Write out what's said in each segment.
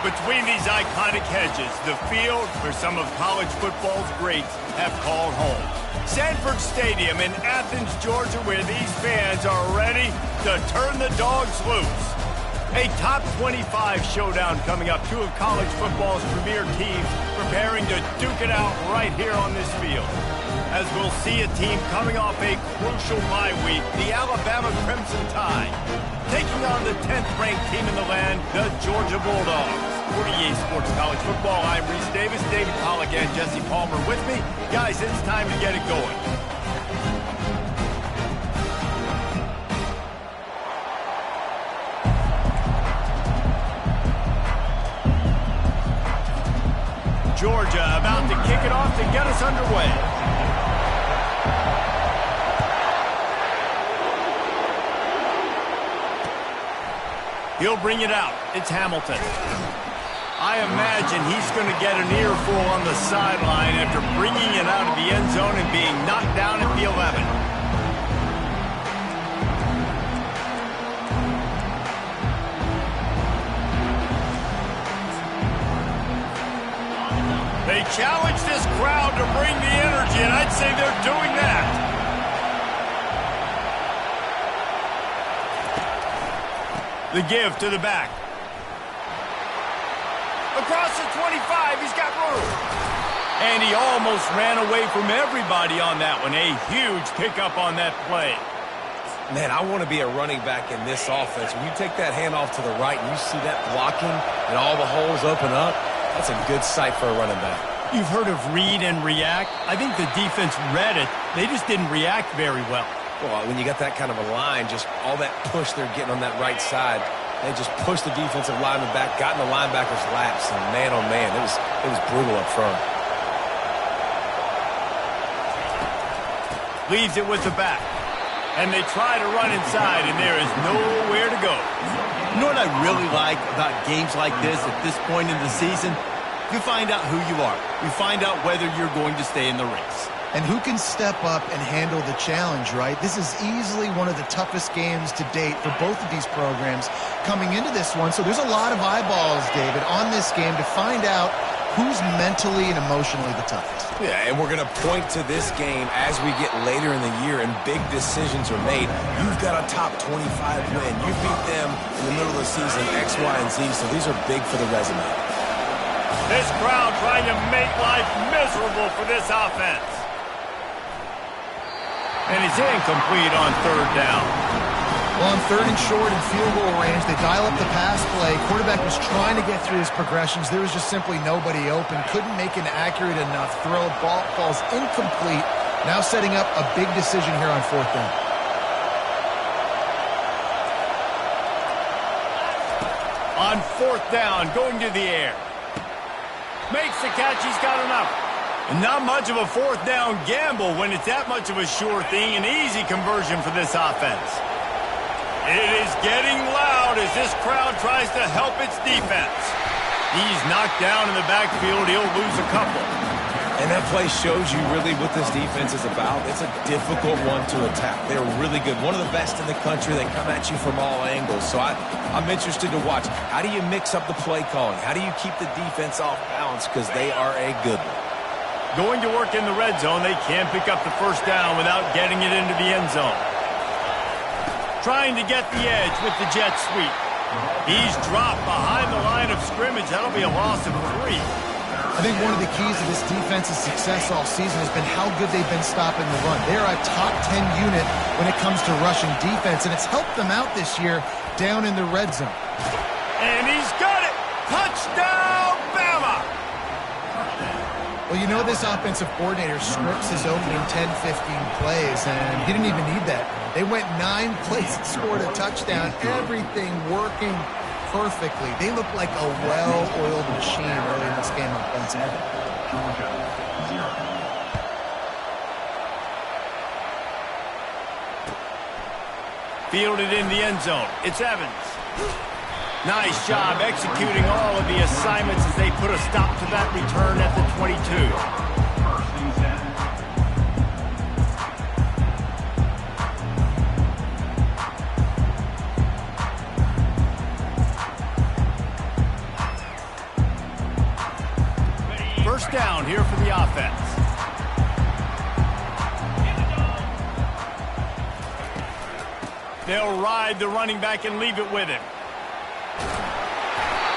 Between these iconic hedges, the field where some of college football's greats have called home. Sanford Stadium in Athens, Georgia, where these fans are ready to turn the dogs loose. A top 25 showdown coming up. Two of college football's premier teams preparing to duke it out right here on this field. As we'll see a team coming off a crucial bye week, the Alabama Crimson Tide, taking on the 10th-ranked team in the land, the Georgia Bulldogs. For EA Sports College Football, I'm Reese Davis, David Pollack, and Jesse Palmer with me. Guys, it's time to get it going. Georgia about to kick it off to get us underway. He'll bring it out. It's Hamilton. I imagine he's going to get an earful on the sideline after bringing it out of the end zone and being knocked down at the 11. They challenge this crowd to bring the energy, and I'd say they're doing that. The give to the back. Across the 25, he's got room. And he almost ran away from everybody on that one. A huge pickup on that play. Man, I want to be a running back in this offense. When you take that handoff to the right and you see that blocking and all the holes open up, that's a good sight for a running back. You've heard of read and react. I think the defense read it. They just didn't react very well. Well, when you got that kind of a line, just all that push they're getting on that right side, they just pushed the defensive lineman back, got in the linebacker's laps, and man, oh man, it was brutal up front. Leaves it with the back. And they try to run inside, and there is nowhere to go. You know what I really like about games like this at this point in the season? You find out who you are. You find out whether you're going to stay in the race. And who can step up and handle the challenge, right? This is easily one of the toughest games to date for both of these programs coming into this one. So there's a lot of eyeballs, David, on this game to find out who's mentally and emotionally the toughest. Yeah, and we're going to point to this game as we get later in the year and big decisions are made. You've got a top 25 win. You beat them in the middle of the season, X, Y, and Z, so these are big for the resume. This crowd trying to make life miserable for this offense. And it's incomplete on third down. Well, on third and short and field goal range, they dial up the pass play. Quarterback was trying to get through his progressions. There was just simply nobody open. Couldn't make an accurate enough throw. Ball falls incomplete. Now setting up a big decision here on fourth down. On fourth down, going to the air. Makes the catch. He's got enough. Not much of a fourth down gamble when it's that much of a sure thing. An easy conversion for this offense. It is getting loud as this crowd tries to help its defense. He's knocked down in the backfield. He'll lose a couple. And that play shows you really what this defense is about. It's a difficult one to attack. They're really good. One of the best in the country. They come at you from all angles. So I'm interested to watch. How do you mix up the play calling? How do you keep the defense off balance? Because they are a good one. Going to work in the red zone. They can't pick up the first down without getting it into the end zone. Trying to get the edge with the jet sweep. He's dropped behind the line of scrimmage. That'll be a loss of 3. I think one of the keys to this defense's success all season has been how good they've been stopping the run. They're a top 10 unit when it comes to rushing defense, and it's helped them out this year down in the red zone. And he's got it! Touchdown, Bama! Well, you know this offensive coordinator scripts his opening 10, 15 plays, and he didn't even need that. They went 9 plays and scored a touchdown. Everything working perfectly. They look like a well-oiled machine early in this game offensively. Fielded in the end zone. It's Evans. Nice job executing all of the assignments as they put a stop to that return at the 22. first down here for the offense. They'll ride the running back and leave it with him.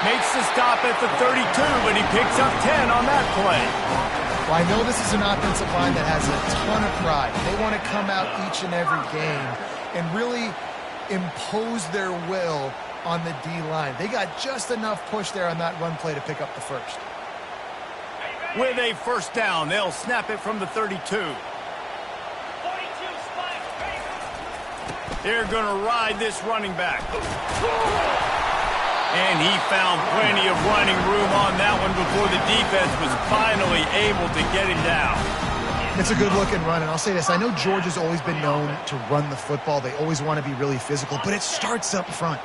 Makes the stop at the 32, but he picks up 10 on that play. Well, I know this is an offensive line that has a ton of pride. They want to come out each and every game and really impose their will on the D-line. They got just enough push there on that run play to pick up the first. With a first down, they'll snap it from the 32. They're going to ride this running back. And he found plenty of running room on that one before the defense was finally able to get him down. It's a good-looking run, and I'll say this. I know Georgia's always been known to run the football. They always want to be really physical, but it starts up front.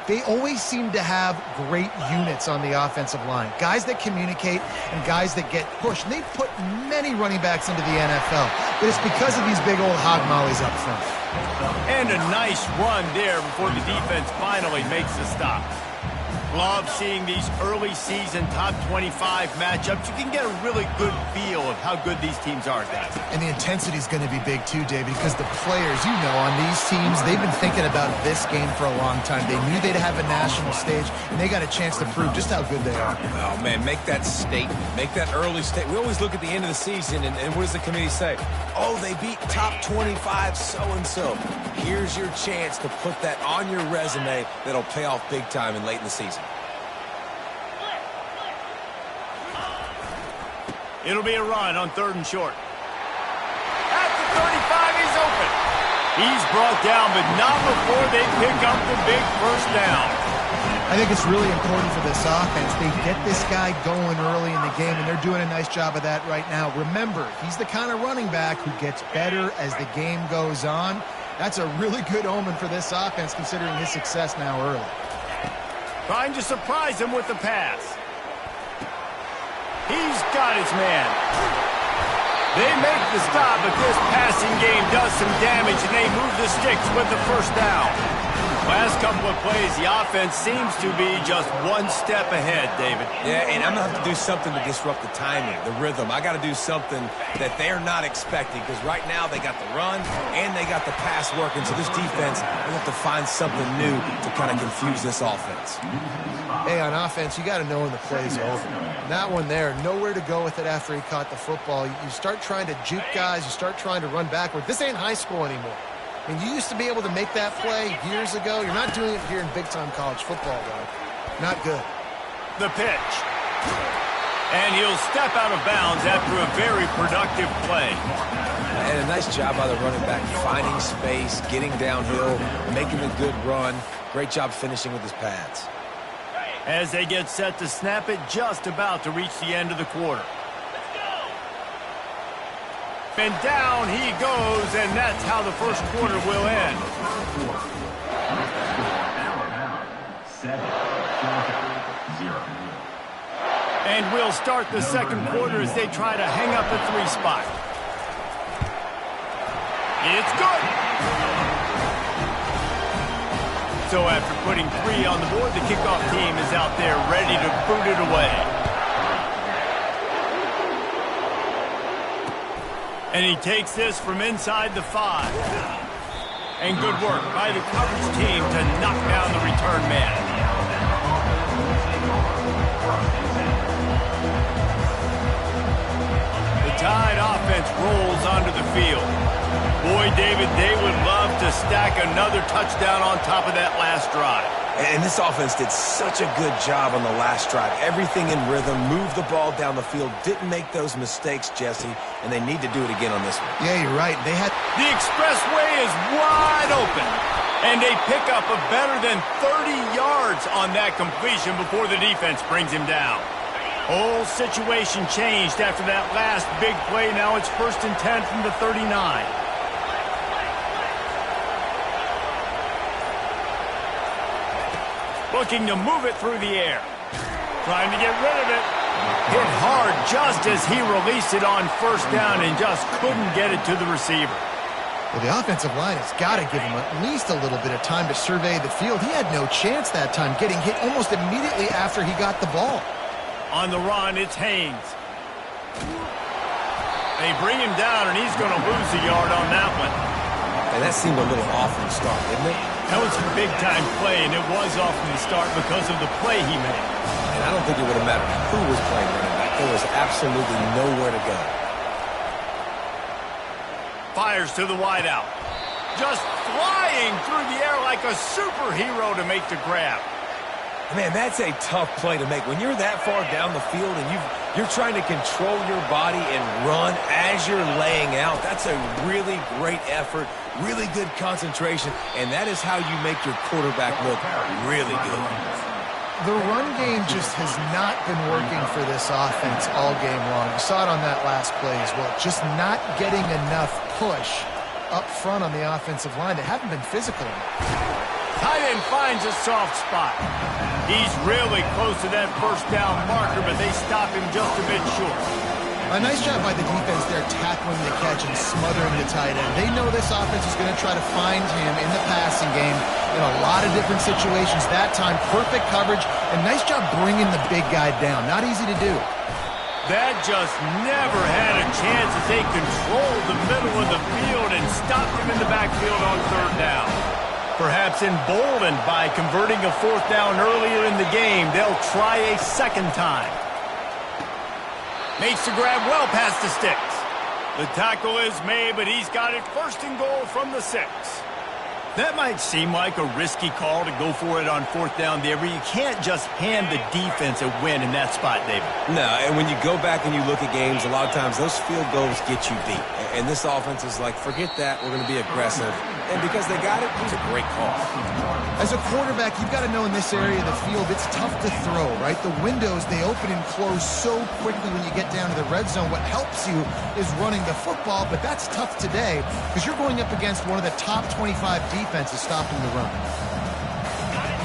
They always seem to have great units on the offensive line, guys that communicate and guys that get pushed. And they've put many running backs into the NFL, but it's because of these big old hog mollies up front. And a nice run there before the defense finally makes the stop. Love seeing these early season top 25 matchups. You can get a really good feel of how good these teams are, guys. And the intensity is going to be big too, David, because the players, you know, on these teams, they've been thinking about this game for a long time. They knew they'd have a national stage, and they got a chance to prove just how good they are. Oh, man, make that statement. Make that early statement. We always look at the end of the season, and what does the committee say? Oh, they beat top 25 so-and-so. Here's your chance to put that on your resume that'll pay off big time and late in the season. It'll be a run on 3rd and short. At the 35, he's open. He's brought down, but not before they pick up the big first down. I think it's really important for this offense. They get this guy going early in the game, and they're doing a nice job of that right now. Remember, he's the kind of running back who gets better as the game goes on. That's a really good omen for this offense, considering his success now early. Trying to surprise him with the pass. He's got his man. They make the stop, but this passing game does some damage, and they move the sticks with the first down. Last couple of plays, the offense seems to be just one step ahead, David. Yeah, and I'm going to have to do something to disrupt the timing, the rhythm. I got to do something that they're not expecting, because right now they got the run and they got the pass working, so this defense will have to find something new to kind of confuse this offense. Hey, on offense, you got to know when the play's over. That one there, nowhere to go with it after he caught the football. You start trying to juke guys. You start trying to run backward. This ain't high school anymore. I mean, you used to be able to make that play years ago. You're not doing it here in big-time college football, though. Not good. The pitch. And he'll step out of bounds after a very productive play. And a nice job by the running back, finding space, getting downhill, making a good run. Great job finishing with his pads. As they get set to snap it, just about to reach the end of the quarter. And down he goes, and that's how the first quarter will end. And we'll start the second quarter as they try to hang up the 3 spot. It's good. So after putting 3 on the board, the kickoff team is out there ready to boot it away. And he takes this from inside the 5. And good work by the coverage team to knock down the return man. The Tide offense rolls onto the field. Boy, David, they would love to stack another touchdown on top of that last drive. And this offense did such a good job on the last drive. Everything in rhythm, moved the ball down the field, didn't make those mistakes, Jesse, and they need to do it again on this one. Yeah, you're right. They had the expressway is wide open, and they pick up a better than 30 yards on that completion before the defense brings him down. Whole situation changed after that last big play. Now it's 1st and 10 from the 39. Looking to move it through the air. Trying to get rid of it. Hit hard just as he released it on first down and just couldn't get it to the receiver. Well, the offensive line has got to give him at least a little bit of time to survey the field. He had no chance that time, getting hit almost immediately after he got the ball. On the run, it's Haynes. They bring him down, and he's going to lose a yard on that one. And that seemed a little off from the start, didn't it? That was a big-time play, and it was off from the start because of the play he made. And I don't think it would have mattered who was playing running back. There was absolutely nowhere to go. Fires to the wideout. Just flying through the air like a superhero to make the grab. Man, that's a tough play to make. When you're that far down the field and you're trying to control your body and run as you're laying out, that's a really great effort, really good concentration, and that is how you make your quarterback look really good. The run game just has not been working for this offense all game long. You saw it on that last play as well. Just not getting enough push up front on the offensive line. They haven't been physical enough. Tight end finds a soft spot. He's really close to that first down marker, but they stop him just a bit short. A nice job by the defense there tackling the catch and smothering the tight end. They know this offense is going to try to find him in the passing game in a lot of different situations. That time, perfect coverage, and nice job bringing the big guy down. Not easy to do. That just never had a chance as they controlled the middle of the field and stopped him in the backfield on third down. Perhaps emboldened by converting a fourth down earlier in the game, they'll try a second time. Makes the grab well past the sticks. The tackle is made, but he's got it first and goal from the 6. That might seem like a risky call to go for it on fourth down there, but you can't just hand the defense a win in that spot, David. No, and when you go back and you look at games, a lot of times those field goals get you beat. And this offense is like, forget that, we're going to be aggressive. And because they got it, it was a great call. As a quarterback, you've got to know in this area of the field, it's tough to throw, right? The windows, they open and close so quickly when you get down to the red zone. What helps you is running the football, but that's tough today because you're going up against one of the top 25 defenses stopping the run.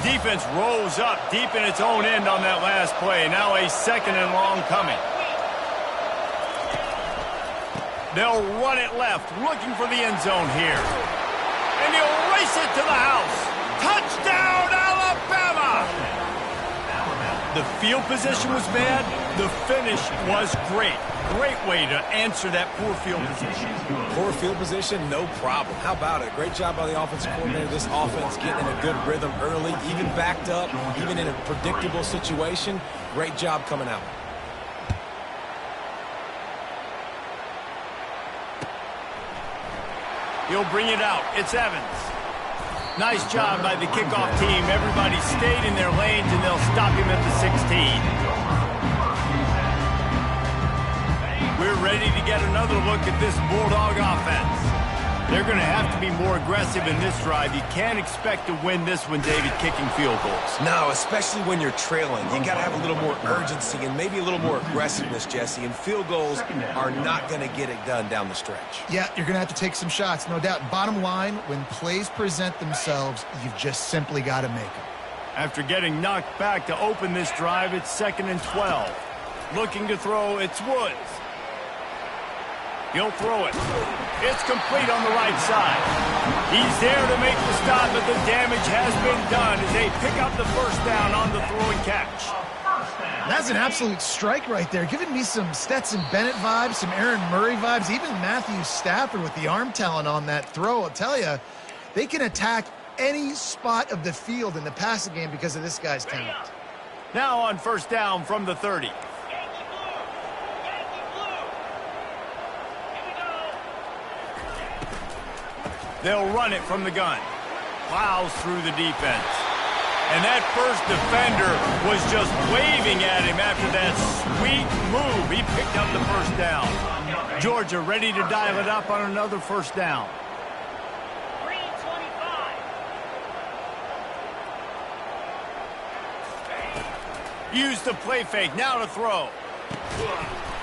Defense rolls up deep in its own end on that last play. Now a second and long coming. They'll run it left, looking for the end zone here. And he'll race it to the house. Touchdown, Alabama! The field position was bad. The finish was great. Great way to answer that poor field position. Poor field position, no problem. How about it? Great job by the offensive coordinator. This offense getting in a good rhythm early, even backed up, even in a predictable situation. Great job coming out. He'll bring it out. It's Evans. Nice job by the kickoff team. Everybody stayed in their lanes, and they'll stop him at the 16. We're ready to get another look at this Bulldog offense. They're going to have to be more aggressive in this drive. You can't expect to win this one, David, kicking field goals. No, especially when you're trailing. You got to have a little more urgency and maybe a little more aggressiveness, Jesse. And field goals are not going to get it done down the stretch. Yeah, you're going to have to take some shots, no doubt. Bottom line, when plays present themselves, you've just simply got to make them. After getting knocked back to open this drive, it's 2nd and 12. Looking to throw, it's Woods. He'll throw it. It's complete on the right side. He's there to make the stop, but the damage has been done as they pick up the first down on the throw and catch. That's an absolute strike right there. Giving me some Stetson Bennett vibes, some Aaron Murray vibes, even Matthew Stafford with the arm talent on that throw. I'll tell you, they can attack any spot of the field in the passing game because of this guy's talent. Now on first down from the 30. They'll run it from the gun. Plows through the defense. And that first defender was just waving at him after that sweet move. He picked up the first down. Georgia ready to dial it up on another first down. Use the play fake. Now to throw.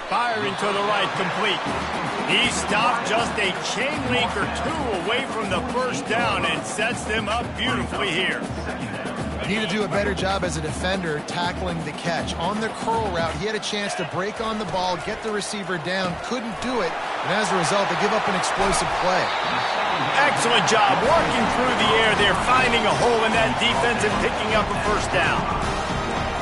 Firing to the right, complete. He stopped just a chain link or two away from the first down and sets them up beautifully here. Need to do a better job as a defender tackling the catch. On the curl route, he had a chance to break on the ball, get the receiver down, couldn't do it, and as a result, they give up an explosive play. Excellent job working through the air there, finding a hole in that defense and picking up a first down.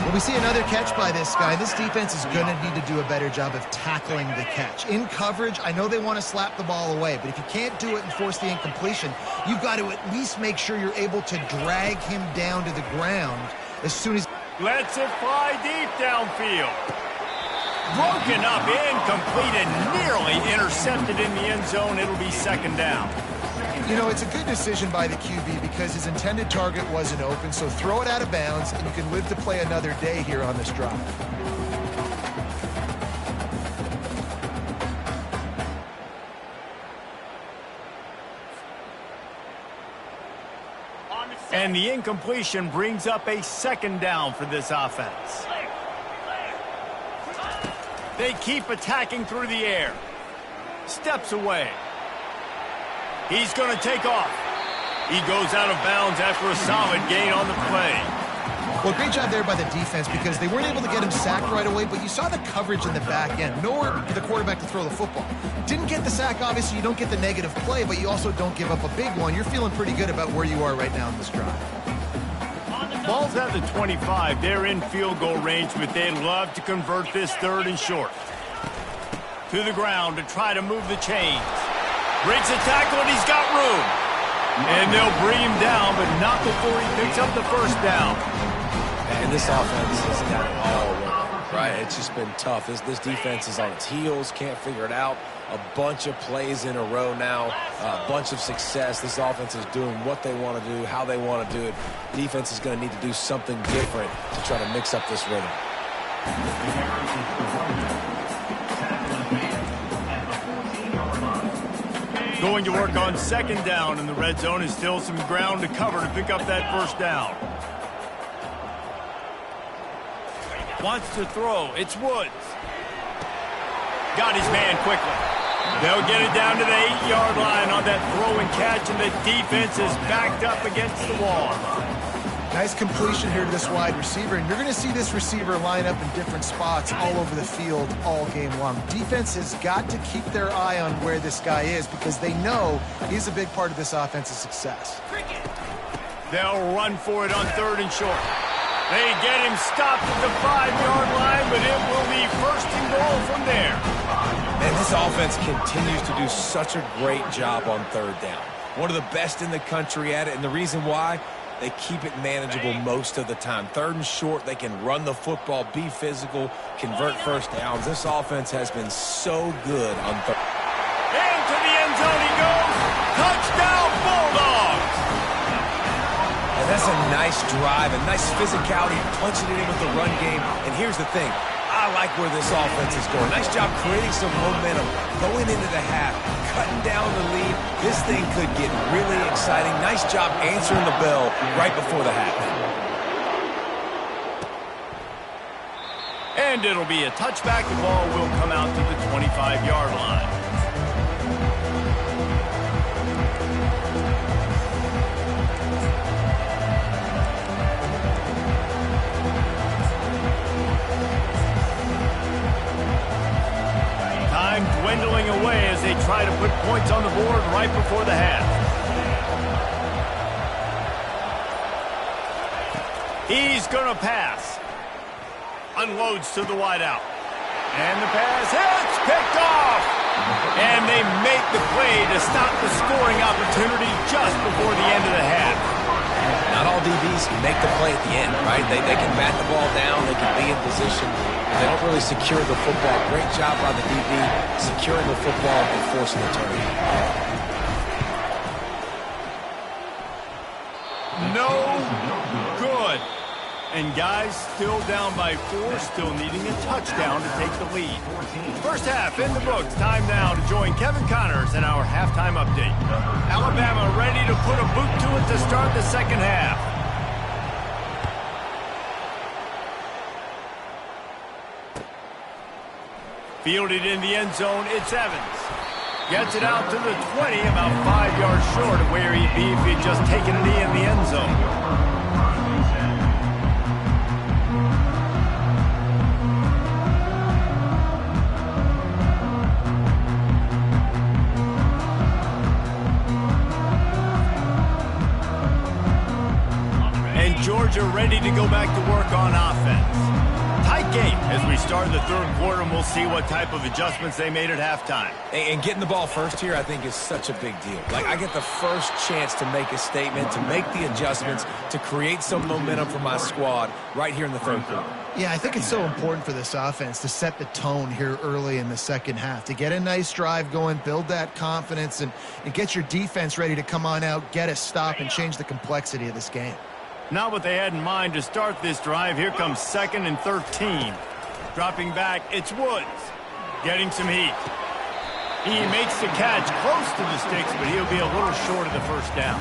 Well, we see another catch by this guy. This defense is going to need to do a better job of tackling the catch. In coverage, I know they want to slap the ball away, but if you can't do it and force the incompletion, you've got to at least make sure you're able to drag him down to the ground as soon as... Lets it fly deep downfield. Broken up, incomplete, and nearly intercepted in the end zone. It'll be second down. You know, it's a good decision by the QB because his intended target wasn't open, so throw it out of bounds, and you can live to play another day here on this drive. And the incompletion brings up a second down for this offense. They keep attacking through the air. Steps away. He's going to take off. He goes out of bounds after a solid gain on the play. Well, great job there by the defense because they weren't able to get him sacked right away, but you saw the coverage in the back end. Nowhere for the quarterback to throw the football. Didn't get the sack, obviously. You don't get the negative play, but you also don't give up a big one. You're feeling pretty good about where you are right now in this drive. Ball's at the 25. They're in field goal range, but they'd love to convert this third and short. To the ground to try to move the chains. Breaks a tackle, and he's got room. And they'll bring him down, but not before he picks up the first down. And this offense has got it all working, right? It's just been tough. This defense is on its heels, can't figure it out. A bunch of plays in a row now, a bunch of success. This offense is doing what they want to do, how they want to do it. Defense is going to need to do something different to try to mix up this rhythm. Going to work on second down in the red zone is still some ground to cover to pick up that first down. Wants to throw. It's Woods. Got his man quickly. They'll get it down to the 8-yard line on that throw and catch, and the defense is backed up against the wall. Nice completion here to this wide receiver, and you're going to see this receiver line up in different spots all over the field all game long. Defense has got to keep their eye on where this guy is because they know he's a big part of this offense's success. They'll run for it on third and short. They get him stopped at the 5-yard line, but it will be first and goal from there. And this offense continues to do such a great job on third down. One of the best in the country at it, and the reason why, they keep it manageable most of the time. Third and short, they can run the football, be physical, convert first downs. This offense has been so good on third. Into the end zone he goes. Touchdown, Bulldogs! And that's a nice drive, a nice physicality, punching it in with the run game. And here's the thing. I like where this offense is going. Nice job creating some momentum, going into the half, cutting down the lead. This thing could get really exciting. Nice job answering the bell right before the half. And it'll be a touchback. The ball will come out to the 25-yard line. Dwindling away as they try to put points on the board right before the half. He's going to pass. Unloads to the wideout. And the pass hits, picked off. And they make the play to stop the scoring opportunity just before the end of the half. Not all DBs can make the play at the end, right? They can bat the ball down, they can be in position. They don't really secure the football. Great job by the DB securing the football and forcing the turnover. No good. And guys still down by 4, still needing a touchdown to take the lead. First half in the books. Time now to join Kevin Connors in our halftime update. Alabama ready to put a boot to it to start the second half. Fielded in the end zone, it's Evans. Gets it out to the 20, about 5 yards short of where he'd be if he'd just taken a knee in the end zone. Georgia ready ready to go back to work on offense. Tight game as we start the third quarter, and we'll see what type of adjustments they made at halftime. And getting the ball first here, I think, is such a big deal. Like, I get the first chance to make a statement, to make the adjustments, to create some momentum for my squad right here in the third quarter. Yeah, I think it's so important for this offense to set the tone here early in the second half, to get a nice drive going, build that confidence, and get your defense ready to come on out, get a stop, and change the complexity of this game. Not what they had in mind to start this drive. Here comes 2nd and 13. Dropping back, it's Woods. Getting some heat. He makes the catch close to the sticks, but he'll be a little short of the first down.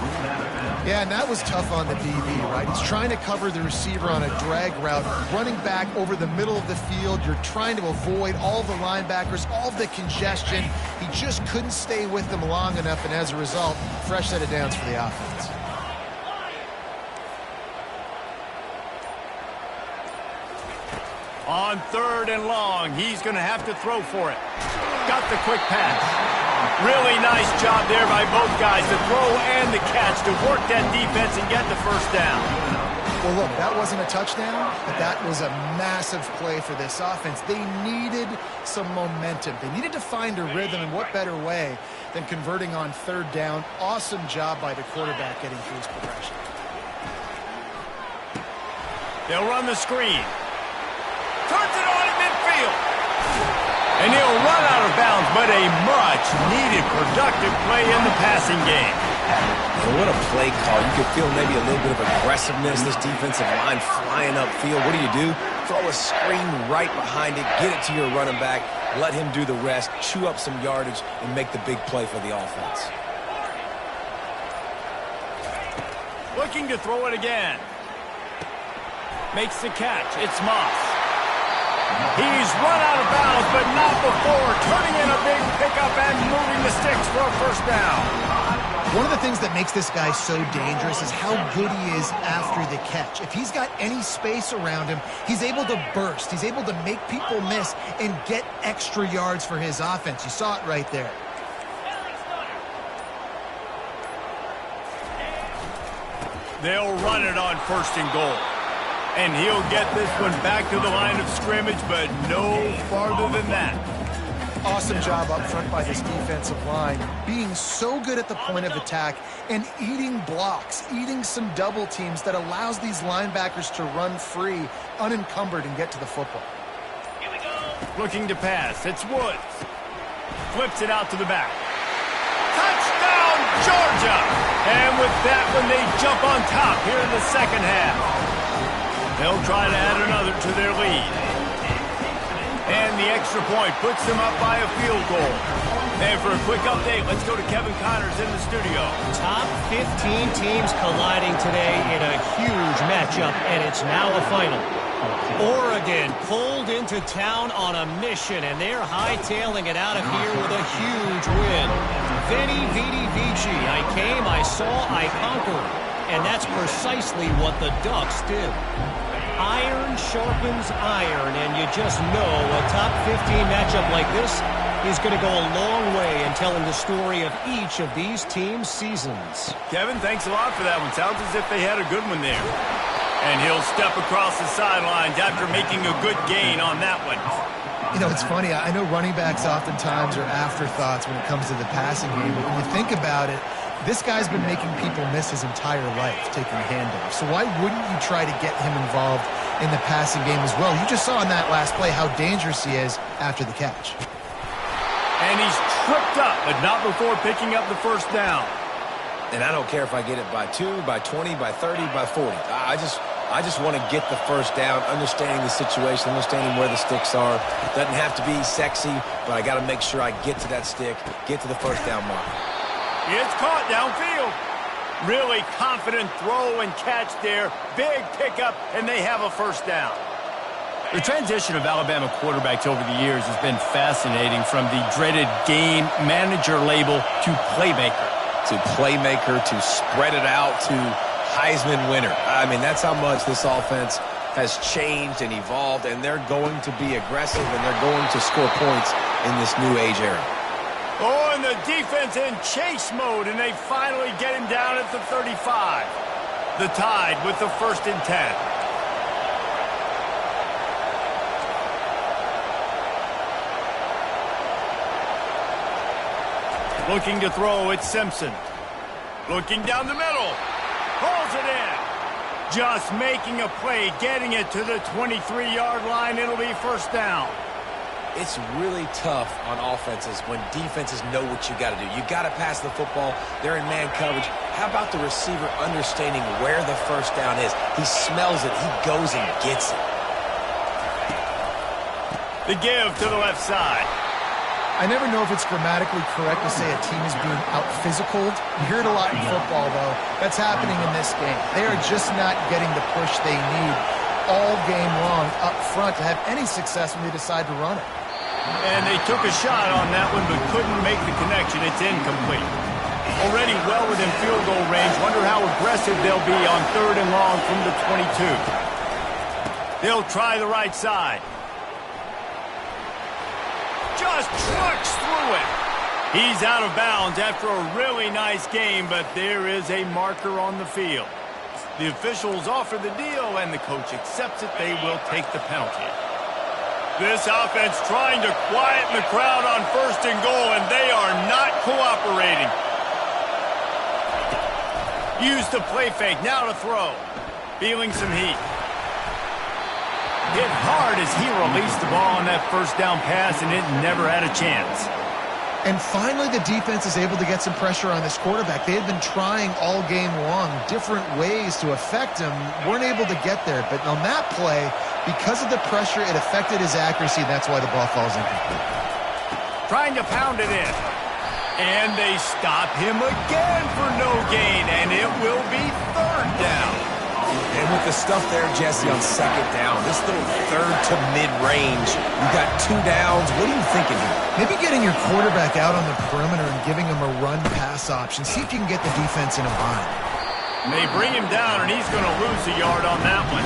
Yeah, and that was tough on the DB, right? He's trying to cover the receiver on a drag route, running back over the middle of the field. You're trying to avoid all the linebackers, all the congestion. He just couldn't stay with them long enough, and as a result, fresh set of downs for the offense. On 3rd and long, he's going to have to throw for it. Got the quick pass. Really nice job there by both guys, the throw and the catch, to work that defense and get the first down. Well, look, that wasn't a touchdown, but that was a massive play for this offense. They needed some momentum. They needed to find a rhythm, and what better way than converting on 3rd down. Awesome job by the quarterback getting through his progression. They'll run the screen. Turns it on in midfield. And he'll run out of bounds, but a much-needed productive play in the passing game. And what a play call. You could feel maybe a little bit of aggressiveness, this defensive line flying upfield. What do? Throw a screen right behind it, get it to your running back, let him do the rest, chew up some yardage, and make the big play for the offense. Looking to throw it again. Makes the catch. It's Moss. He's run out of bounds, but not before turning in a big pickup and moving the sticks for a first down. One of the things that makes this guy so dangerous is how good he is after the catch. If he's got any space around him, he's able to burst. He's able to make people miss and get extra yards for his offense. You saw it right there. They'll run it on 1st and goal. And he'll get this one back to the line of scrimmage, but no farther than that. Awesome job up front by this defensive line, being so good at the point of attack and eating blocks, eating some double teams that allows these linebackers to run free, unencumbered, and get to the football. Here we go. Looking to pass. It's Woods. Flips it out to the back. Touchdown, Georgia! And with that one, they jump on top here in the second half. They'll try to add another to their lead. And the extra point puts them up by a field goal. And for a quick update, let's go to Kevin Connors in the studio. Top 15 teams colliding today in a huge matchup, and it's now the final. Oregon pulled into town on a mission, and they're hightailing it out of here with a huge win. Veni, vidi, vici. I came, I saw, I conquered. And that's precisely what the Ducks did. Iron sharpens iron, and you just know a top 15 matchup like this is going to go a long way in telling the story of each of these teams' seasons. Kevin, thanks a lot for that one. Sounds as if they had a good one there. And he'll step across the sidelines after making a good gain on that one. You know, it's funny. I know running backs oftentimes are afterthoughts when it comes to the passing game, but when you think about it, this guy's been making people miss his entire life taking handoffs. So why wouldn't you try to get him involved in the passing game as well? You just saw in that last play how dangerous he is after the catch. And he's tripped up, but not before picking up the first down. And I don't care if I get it by 2, by 20, by 30, by 40. I just want to get the first down, understanding the situation, understanding where the sticks are. Doesn't have to be sexy, but I got to make sure I get to that stick, get to the first down mark. It's caught downfield. Really confident throw and catch there. Big pickup, and they have a first down. The transition of Alabama quarterbacks over the years has been fascinating, from the dreaded game manager label to playmaker. To spread it out, to Heisman winner. I mean, that's how much this offense has changed and evolved, and they're going to be aggressive, and they're going to score points in this new age era. Oh, and the defense in chase mode, and they finally get him down at the 35. The Tide with the 1st and 10. Looking to throw, it's Simpson. Looking down the middle. Pulls it in. Just making a play, getting it to the 23-yard line. It'll be first down. It's really tough on offenses when defenses know what you got to do. You got to pass the football. They're in man coverage. How about the receiver understanding where the first down is? He smells it. He goes and gets it. The give to the left side. I never know if it's grammatically correct to say a team is being out-physicaled. You hear it a lot in football, though. That's happening in this game. They are just not getting the push they need all game long up front to have any success when they decide to run it. And they took a shot on that one but couldn't make the connection. It's incomplete. Already well within field goal range. Wonder how aggressive they'll be on 3rd and long from the 22. They'll try the right side. Just trucks through it. He's out of bounds after a really nice game, but there is a marker on the field. The officials offer the deal, and the coach accepts it. They will take the penalty. This offense trying to quieten the crowd on 1st and goal, and they are not cooperating. Used the play fake, now to throw. Feeling some heat. Hit hard as he released the ball on that first down pass, and it never had a chance. And finally, the defense is able to get some pressure on this quarterback. They had been trying all game long different ways to affect him, weren't able to get there. But on that play, because of the pressure, it affected his accuracy, and that's why the ball falls incomplete. Trying to pound it in. And they stop him again for no gain, and it will be 3rd down. And with the stuff there, Jesse, on 2nd down, this little 3rd to mid-range, you got 2 downs. What are you thinking here? Maybe getting your quarterback out on the perimeter and giving him a run-pass option. See if you can get the defense in a bind. And they bring him down, and he's going to lose a yard on that one.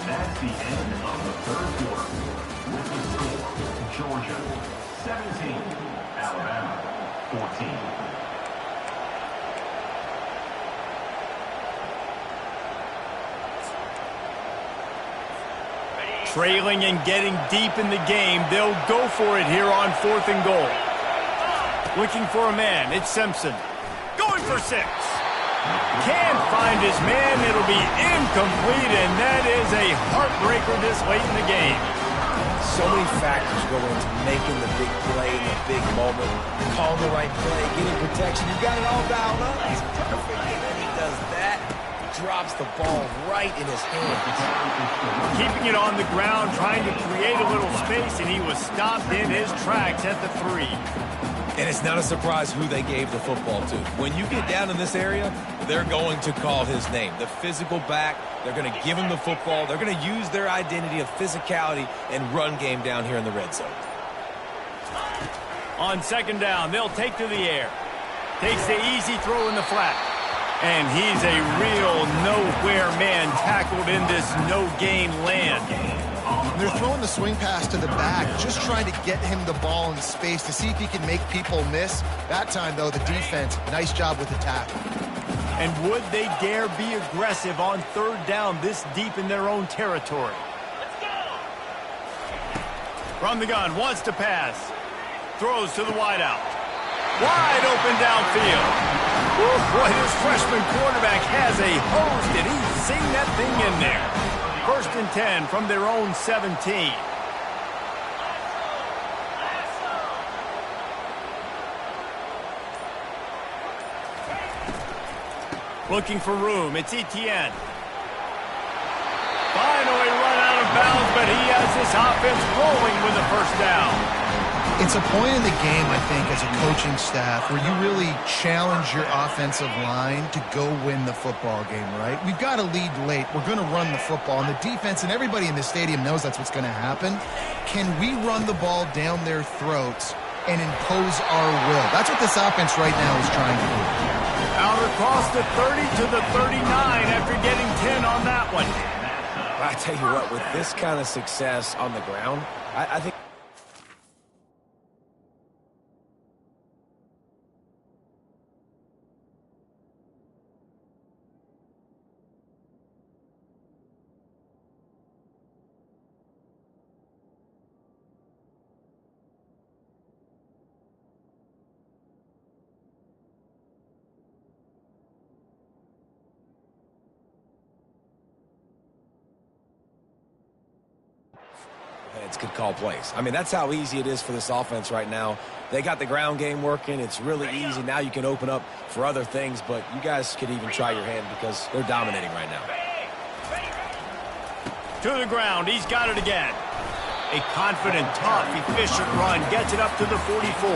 That's the end of the 3rd quarter. With the score, Georgia 17, Alabama 14. Trailing and getting deep in the game, they'll go for it here on 4th and goal. Looking for a man, it's Simpson. Going for 6. Can't find his man, it'll be incomplete, and that is a heartbreaker this late in the game. So many factors go into making the big play in the big moment. Calling the right play, getting protection. You got it all dialed up. It's perfect. And then he does that. Drops the ball right in his hands. Keeping it on the ground, trying to create a little space, and he was stopped in his tracks at the 3. And it's not a surprise who they gave the football to. When you get down in this area, they're going to call his name. The physical back, they're going to give him the football. They're going to use their identity of physicality and run game down here in the red zone. On 2nd down, they'll take to the air. Takes the easy throw in the flat. And he's a real nowhere man tackled in this no-gain land. They're throwing the swing pass to the back, just trying to get him the ball in space to see if he can make people miss. That time, though, the defense, nice job with the tackle. And would they dare be aggressive on 3rd down this deep in their own territory? From the gun, wants to pass. Throws to the wideout. Wide open downfield. Woo, boy, this freshman quarterback has a host, and he's seen that thing in there. 1st and 10 from their own 17. Looking for room. It's Etienne. Finally run out of bounds, but he has this offense rolling with a 1st down. It's a point in the game, I think, as a coaching staff where you really challenge your offensive line to go win the football game, right? We've got to lead late. We're going to run the football. And the defense and everybody in the stadium knows that's what's going to happen. Can we run the ball down their throats and impose our will? That's what this offense right now is trying to do. Out across the 30 to the 39 after getting 10 on that one. I tell you what, with this kind of success on the ground, I think It's good call plays. I mean, that's how easy it is for this offense right now. They got the ground game working. It's really easy. Now you can open up for other things, but you guys could even try your hand because they're dominating right now. To the ground. He's got it again. A confident, tough, efficient run gets it up to the 44.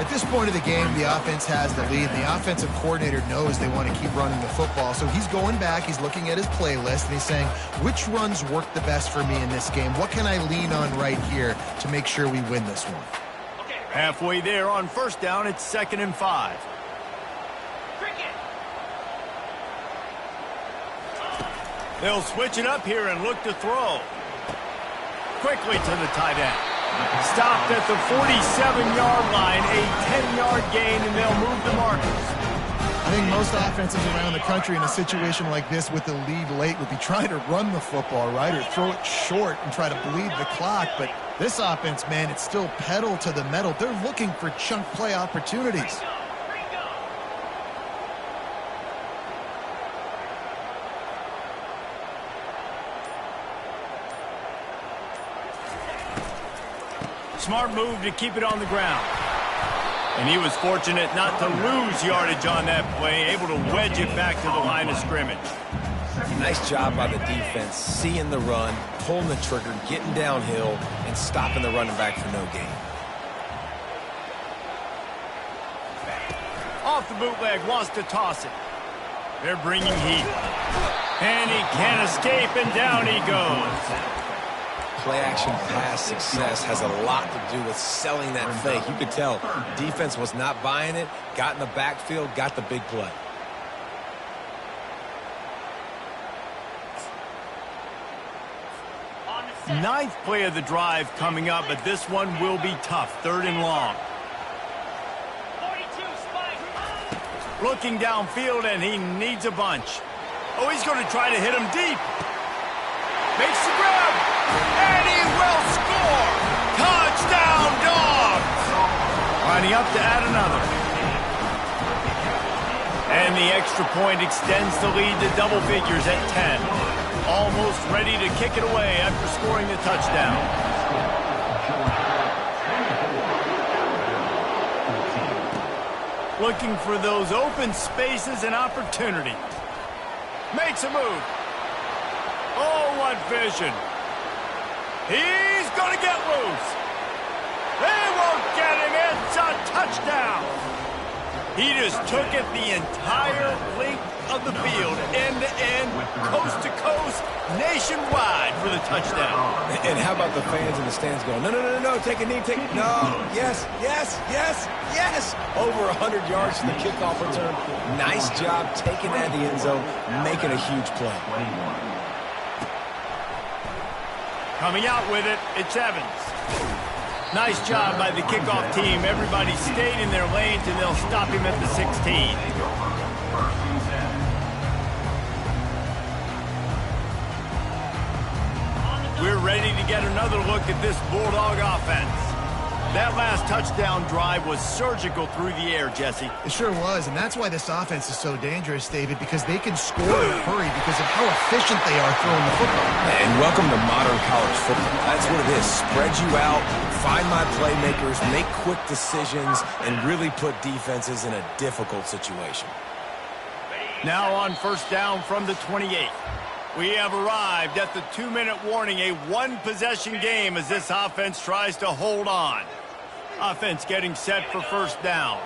At this point of the game, the offense has the lead. The offensive coordinator knows they want to keep running the football. So he's going back, he's looking at his playlist, and he's saying, which runs work the best for me in this game? What can I lean on right here to make sure we win this one? Halfway there on first down, it's 2nd and 5. They'll switch it up here and look to throw. Quickly to the tight end. Stopped at the 47-yard line, a 10-yard gain, and they'll move the markers. I think most offenses around the country in a situation like this with the lead late would be trying to run the football, right, or throw it short and try to bleed the clock. But this offense, man, it's still pedal to the metal. They're looking for chunk play opportunities. Smart move to keep it on the ground. And he was fortunate not to lose yardage on that play, able to wedge it back to the line of scrimmage. Nice job by the defense, seeing the run, pulling the trigger, getting downhill, and stopping the running back for no gain. Off the bootleg, wants to toss it. They're bringing heat. And he can't escape, and down he goes. Play-action pass success has a lot to do with selling that fake. You could tell defense was not buying it, got in the backfield, got the big play. Ninth play of the drive coming up, but this one will be tough. 3rd and long. Looking downfield, and he needs a bunch. Oh, he's going to try to hit him deep. Makes the grab, and he will score. Touchdown, Dogs. Lining up to add another. And the extra point extends the lead to double figures at 10. Almost ready to kick it away after scoring the touchdown. Looking for those open spaces and opportunities. Makes a move. Oh, what vision. He's going to get loose. They won't get him. It's a touchdown. He just took it the entire length of the field, end to end, coast to coast, nationwide for the touchdown. And how about the fans in the stands going, no, no, no, no, take a knee, take it. No, yes, yes, yes, yes. Over 100 yards to the kickoff return. Nice job taking that in the end zone, making a huge play. Coming out with it, it's Evans. Nice job by the kickoff team. Everybody stayed in their lanes, and they'll stop him at the 16. We're ready to get another look at this Bulldog offense. That last touchdown drive was surgical through the air, Jesse. It sure was, and that's why this offense is so dangerous, David, because they can score in a hurry because of how efficient they are throwing the football. And welcome to modern college football. That's what it is. Spread you out, find my playmakers, make quick decisions, and really put defenses in a difficult situation. Now on first down from the 28. We have arrived at the 2-minute warning, a one-possession game as this offense tries to hold on. Offense getting set for first down.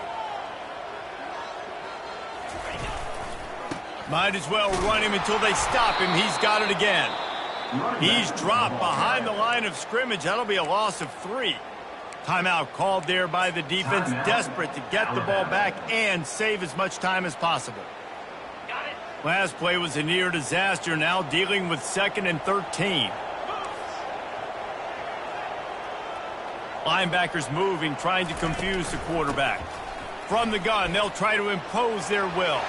Might as well run him until they stop him. He's got it again. He's dropped behind the line of scrimmage. That'll be a loss of 3. Timeout called there by the defense, desperate to get the ball back and save as much time as possible. Last play was a near disaster, now dealing with 2nd and 13. Linebackers moving, trying to confuse the quarterback. From the gun, they'll try to impose their will.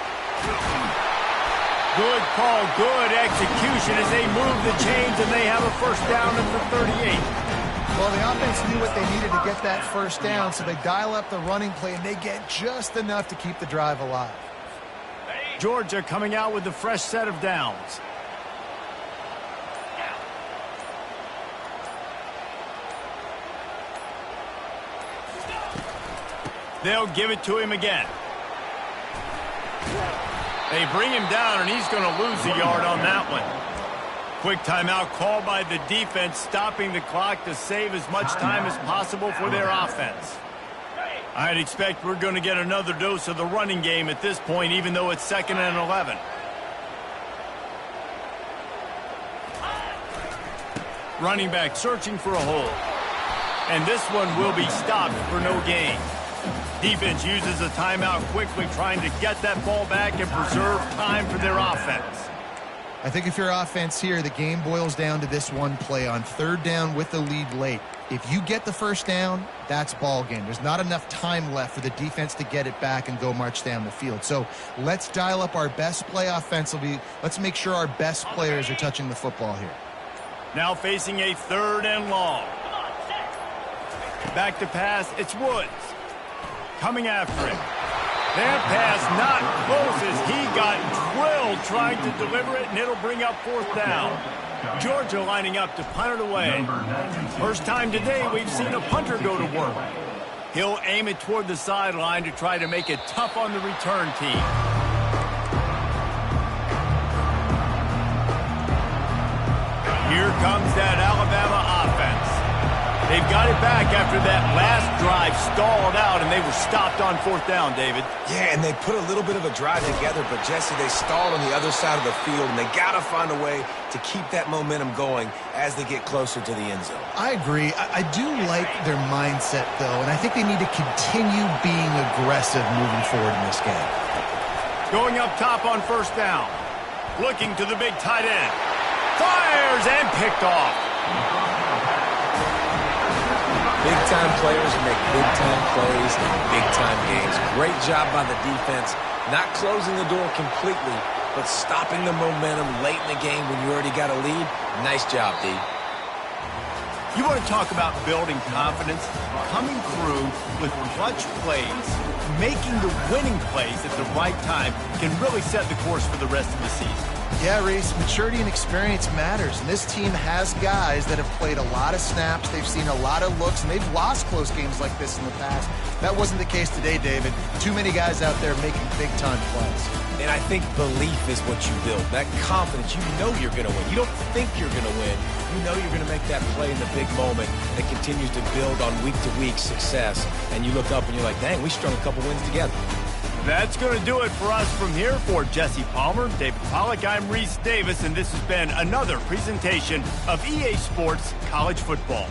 Good call, good execution as they move the chains, and they have a first down at the 38. Well, the offense knew what they needed to get that first down, so they dial up the running play, and they get just enough to keep the drive alive. Georgia coming out with a fresh set of downs. They'll give it to him again. They bring him down, and he's going to lose a yard on that one. Quick timeout called by the defense, stopping the clock to save as much time as possible for their offense. I'd expect we're going to get another dose of the running game at this point, even though it's 2nd and 11. Running back searching for a hole. And this one will be stopped for no gain. Defense uses a timeout quickly, trying to get that ball back and preserve time for their offense. I think if your offense here, the game boils down to this one play on 3rd down with the lead late. If you get the 1st down, that's ball game. There's not enough time left for the defense to get it back and go march down the field. So let's dial up our best play offensively. Let's make sure our best players are touching the football here. Now facing a 3rd and long. Back to pass, it's Woods. Coming after him. That pass not close as he got drilled trying to deliver it, and it'll bring up 4th down. Georgia lining up to punt it away. First time today we've seen a punter go to work. He'll aim it toward the sideline to try to make it tough on the return team. Here comes that Alabama offense. They've got it back after that last drive stalled out, and they were stopped on 4th down, David. Yeah, and they put a little bit of a drive together, but, Jesse, they stalled on the other side of the field, and they got to find a way to keep that momentum going as they get closer to the end zone. I agree. I do like their mindset, though, and I think they need to continue being aggressive moving forward in this game. Going up top on 1st down. Looking to the big tight end. Fires and picked off. Big-time players make big-time plays in big-time games. Great job by the defense, not closing the door completely, but stopping the momentum late in the game when you already got a lead. Nice job, D. You want to talk about building confidence? Coming through with clutch plays, making the winning plays at the right time can really set the course for the rest of the season. Yeah, Reese, maturity and experience matters, and this team has guys that have played a lot of snaps, they've seen a lot of looks, and they've lost close games like this in the past. That wasn't the case today, David. Too many guys out there making big-time plays. And I think belief is what you build, that confidence. You know you're going to win. You don't think you're going to win. You know you're going to make that play in the big moment that continues to build on week-to-week success, and you look up and you're like, dang, we strung a couple wins together. That's going to do it for us from here. For Jesse Palmer, David Pollack, I'm Reese Davis, and this has been another presentation of EA Sports College Football.